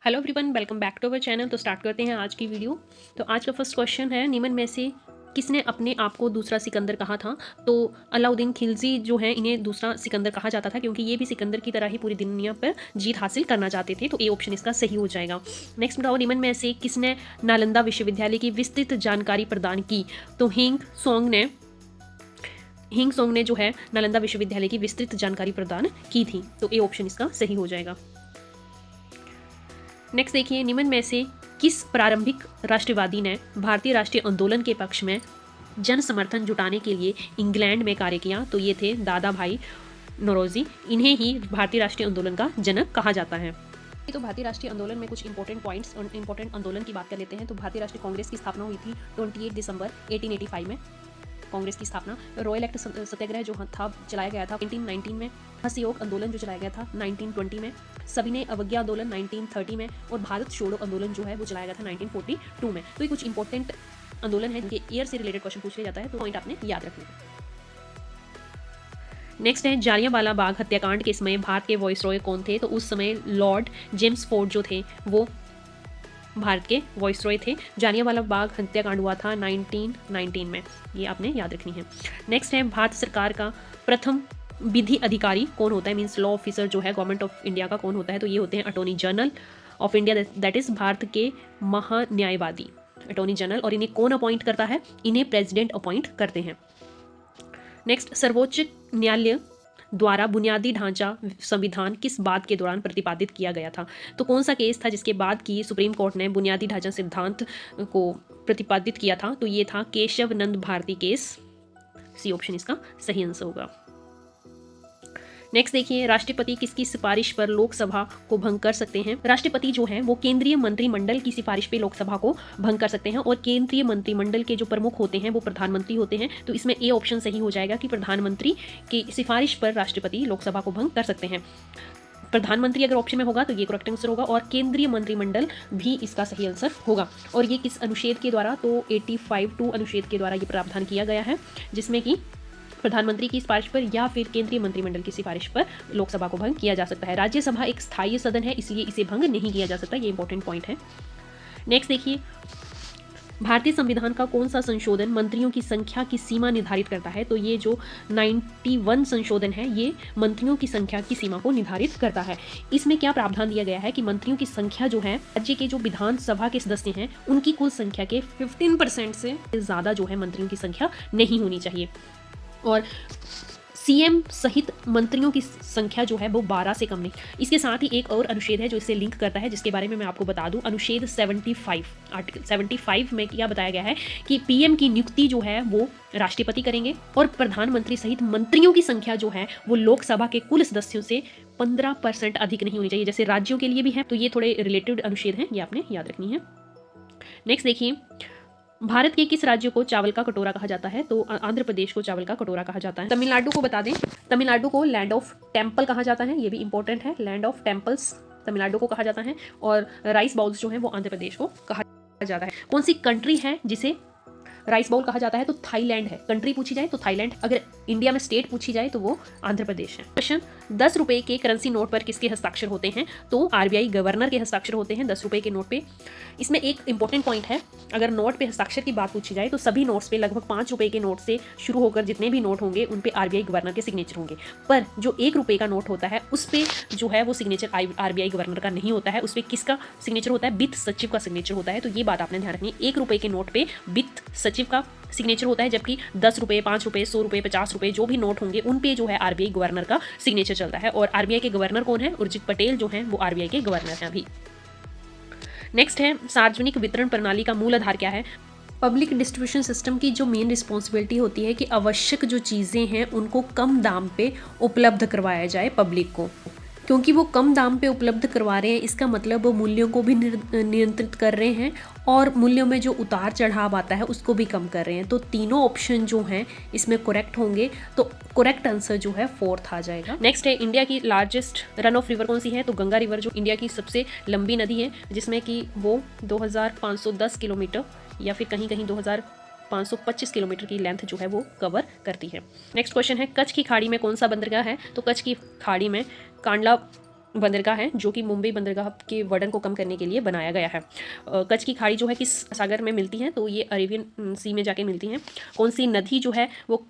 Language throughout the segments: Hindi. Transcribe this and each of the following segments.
Hello everyone, welcome back to our channel. तो स्टार्ट करते हैं आज की वीडियो। तो आज का फर्स्ट क्वेश्चन है, निम्न में से किसने अपने आप को दूसरा सिकंदर कहा था? तो अलाउद्दीन खिलजी जो है, इन्हें दूसरा सिकंदर कहा जाता था क्योंकि ये भी सिकंदर की तरह ही पूरी दुनिया पर जीत हासिल करना चाहते थे। तो ए ऑप्शन इसका सही हो जाएगा। नेक्स्ट बताओ, निम्न में से किसने नालंदा विश्वविद्यालय की विस्तृत जानकारी प्रदान की? तो हिंग सोंग ने जो है नालंदा विश्वविद्यालय की विस्तृत जानकारी प्रदान की थी। तो ए ऑप्शन इसका सही हो जाएगा। नेक्स्ट देखिए, निम्न में से किस प्रारंभिक राष्ट्रवादी ने भारतीय राष्ट्रीय आंदोलन के पक्ष में जन समर्थन जुटाने के लिए इंग्लैंड में कार्य किया? तो ये थे दादा भाई नौरोजी। इन्हें ही भारतीय राष्ट्रीय आंदोलन का जनक कहा जाता है। तो भारतीय राष्ट्रीय आंदोलन में कुछ इंपॉर्टेंट पॉइंट्स और इंपॉर्टेंट आंदोलन की बात कर लेते हैं। तो भारतीय राष्ट्रीय कांग्रेस की स्थापना हुई थी 28 दिसंबर 1885 में। कांग्रेस की स्थापना, रॉयल एक्ट सत्याग्रह जो था चलाया गया था 1919 में, असहयोग आंदोलन जो चलाया गया था 1920 में, सविनय अवज्ञा आंदोलन 1930 में, और भारत छोड़ो आंदोलन जो है वो चलाया गया था 1942 में। तो ये कुछ इंपॉर्टेंट आंदोलन है जिनके ईयर से रिलेटेड क्वेश्चन पूछ लिया जाता है, तो पॉइंट आपने याद रखना है। नेक्स्ट है, जालियांवाला बाग हत्याकांड के समय भारत के वॉइसरॉय कौन थे? तो उस समय लॉर्ड जेम्स फोर्ड जो थे वो भारत के वॉइसरॉय थे। जालियांवाला बाग हत्याकांड हुआ था 1919 में, ये आपने याद रखनी है। नेक्स्ट है, भारत सरकार का प्रथम विधि अधिकारी कौन होता है? मींस लॉ ऑफिसर जो है गवर्नमेंट ऑफ इंडिया का कौन होता है? तो ये होते हैं attorney general of India, that is Bharat के महान्यायवादी अटॉर्नी जनरल। और इन्हें कौन अपॉइंट करता है? इन्हें प्रेसिडेंट अपॉइंट करते हैं। नेक्स्ट, सर्वोच्च न्यायालय द्वारा बुनियादी ढांचा संविधान किस बात के दौरान प्रतिपादित किया गया था? तो कौन सा केस था जिसके बाद की सुप्रीम कोर्ट ने बुनियादी ढांचा सिद्धांत को प्रतिपादित किया था? तो ये था केशव नंद भारती केस। सी ऑप्शन इसका सही आंसर होगा। नेक्स्ट देखिए, राष्ट्रपति किसकी सिफारिश पर लोकसभा को भंग कर सकते हैं? राष्ट्रपति जो है वो केंद्रीय मंत्रिमंडल की सिफारिश पे लोकसभा को भंग कर सकते हैं, और केंद्रीय मंत्रिमंडल के जो प्रमुख होते हैं वो प्रधानमंत्री होते हैं। तो इसमें ए ऑप्शन सही हो जाएगा कि प्रधानमंत्री की सिफारिश पर राष्ट्रपति लोकसभा को भंग कर सकते हैं। प्रधानमंत्री अगर ऑप्शन में होगा तो ये करेक्ट आंसर होगा, और केंद्रीय मंत्रिमंडल भी इसका सही आंसर होगा। और ये किस अनुच्छेद के द्वारा? तो 85(2) अनुच्छेद के द्वारा ये प्रावधान किया गया है, जिसमें कि प्रधानमंत्री की सिफारिश पर या फिर केंद्रीय मंत्रिमंडल की सिफारिश पर लोकसभा को भंग किया जा सकता है। राज्यसभा एक स्थायी सदन है, इसलिए इसे भंग नहीं किया जा सकता। ये इंपॉर्टेंट पॉइंट है। नेक्स्ट देखिए, भारतीय संविधान का कौन सा संशोधन मंत्रियों की संख्या की सीमा निर्धारित करता है? तो ये जो 91 संशोधन है ये मंत्रियों की संख्या की सीमा को निर्धारित करता है। इसमें क्या प्रावधान दिया गया है कि मंत्रियों की संख्या जो है, राज्य के जो विधानसभा के सदस्य हैं उनकी कुल संख्या के 15% से ज़्यादा जो है मंत्रियों की संख्या नहीं होनी चाहिए। और सीएम सहित मंत्रियों की संख्या जो है वो 12 से कम नहीं। इसके साथ ही एक और अनुच्छेद है जो इससे लिंक करता है, जिसके बारे में मैं आपको बता दूं। अनुच्छेद 75, आर्टिकल 75 में क्या बताया गया है कि पीएम की नियुक्ति जो है वो राष्ट्रपति करेंगे, और प्रधानमंत्री सहित मंत्रियों की संख्या जो है वो लोकसभा के कुल सदस्यों से 15% अधिक नहीं होनी चाहिए। जैसे राज्यों के लिए भी है, तो ये थोड़े रिलेटेड अनुच्छेद हैं, ये आपने याद रखनी है। नेक्स्ट देखिए, भारत के किस राज्य को चावल का कटोरा कहा जाता है? तो आंध्र प्रदेश को चावल का कटोरा कहा जाता है। तमिलनाडु को बता दें, तमिलनाडु को लैंड ऑफ टेम्पल कहा जाता है, ये भी इंपॉर्टेंट है। लैंड ऑफ टेम्पल्स तमिलनाडु को कहा जाता है, और राइस बाउल्स जो है वो आंध्र प्रदेश को कहा जाता है। कौन सी कंट्री है जिसे राइस बाउल कहा जाता है? तो थाईलैंड है। कंट्री पूछी जाए तो थाईलैंड, अगर इंडिया में स्टेट पूछी जाए तो वो आंध्र प्रदेश है। क्वेश्चन, 10 रुपए के करेंसी नोट पर किसके हस्ताक्षर होते हैं? तो आरबीआई गवर्नर के हस्ताक्षर होते हैं 10 रुपए के नोट पे। इसमें एक इंपॉर्टेंट पॉइंट है, अगर नोट पे हस्ताक्षर की बात पूछी जाए तो सभी नोट्स पे लगभग 5 रुपए के नोट से शुरू होकर जितने भी नोट होंगे उन पे आरबीआई गवर्नर के सिग्नेचर होंगे। पर जो 1 रुपए का नोट होता है उस पर जो है वो सिग्नेचर आरबीआई गवर्नर का नहीं होता है, उस पर किसका सिग्नेचर होता है? वित्त सचिव का सिग्नेचर होता है। तो ये बात आपने ध्यान रखनी है, 1 रुपए के नोट पे वित्त सचिव का सिग्नेचर होता है, जबकि 10 रुपए, 5 रुपए, 100 रुपए, 50 रुपए जो भी नोट होंगे उन पे जो है आरबीआई गवर्नर का सिग्नेचर चलता है। और आरबीआई के गवर्नर कौन है? उर्जित पटेल जो हैं वो आरबीआई के गवर्नर हैं अभी। नेक्स्ट है, सार्वजनिक वितरण प्रणाली का मूल आधार क्या है? पब्लिक डिस्ट्रीब्यूशन सिस्टम की जो मेन रिस्पॉन्सिबिलिटी होती है कि आवश्यक जो चीज़ें हैं उनको कम दाम पे उपलब्ध करवाया जाए पब्लिक को। क्योंकि वो कम दाम पे उपलब्ध करवा रहे हैं, इसका मतलब वो मूल्यों को भी नियंत्रित कर रहे हैं, और मूल्यों में जो उतार चढ़ाव आता है उसको भी कम कर रहे हैं। तो तीनों ऑप्शन जो हैं इसमें करेक्ट होंगे, तो करेक्ट आंसर जो है 4th आ जाएगा। नेक्स्ट है, इंडिया की लार्जेस्ट रन ऑफ रिवर कौन सी है? तो गंगा रिवर जो इंडिया की सबसे लंबी नदी है, जिसमें कि वो 2510 किलोमीटर या फिर कहीं कहीं 2525 किलोमीटर की लेंथ जो है वो कवर करती है। नेक्स्ट क्वेश्चन है, कच्छ की खाड़ी में कौन सा बंदरगाह है? तो कच्छ की खाड़ी में कांडला बंदरगाह है जो कि मुंबई बंदरगाह के वर्डन को कम करने के लिए बनाया गया है। कच्छ की खाड़ी जो है किस सागर में मिलती है, तो ये अरेबियन सी में जाके मिलती हैं। कौन सी नदी जो है वो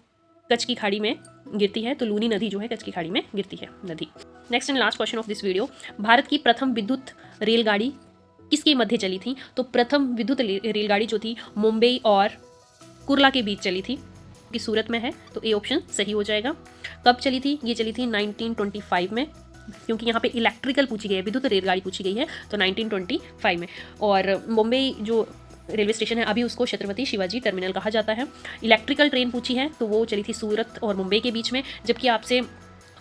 कच्छ की खाड़ी में गिरती है, तो लूनी नदी जो है कच्छ की खाड़ी में गिरती है नदी। Next and last question of this video, Bharat की प्रथम विद्युत रेलगाड़ी किसके मध्य चली थी? तो प्रथम विद्युत रेलगाड़ी जो थी मुंबई और कुर्ला के बीच चली थी, कि सूरत में है, तो ए ऑप्शन सही हो जाएगा। कब चली थी? ये चली थी 1925 में, क्योंकि यहाँ पे इलेक्ट्रिकल पूछी गई है, विद्युत रेलगाड़ी पूछी गई है, तो 1925 में। और मुंबई जो रेलवे स्टेशन है अभी उसको छत्रपति शिवाजी टर्मिनल कहा जाता है। इलेक्ट्रिकल ट्रेन पूछी है तो वो चली थी सूरत और मुंबई के बीच में, जबकि आपसे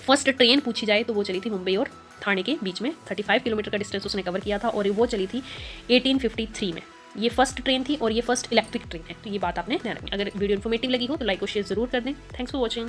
फर्स्ट ट्रेन पूछी जाए तो वो चली थी मुंबई और ठाणे के बीच में। 35 किलोमीटर का डिस्टेंस उसने कवर किया था और वो चली थी 1853 में। ये फर्स्ट ट्रेन थी और ये फर्स्ट इलेक्ट्रिक ट्रेन है, तो ये बात आपने ध्यान रखनी। अगर वीडियो इन्फॉर्मेटिव लगी हो तो लाइक और शेयर जरूर कर दें। Thanks for watching.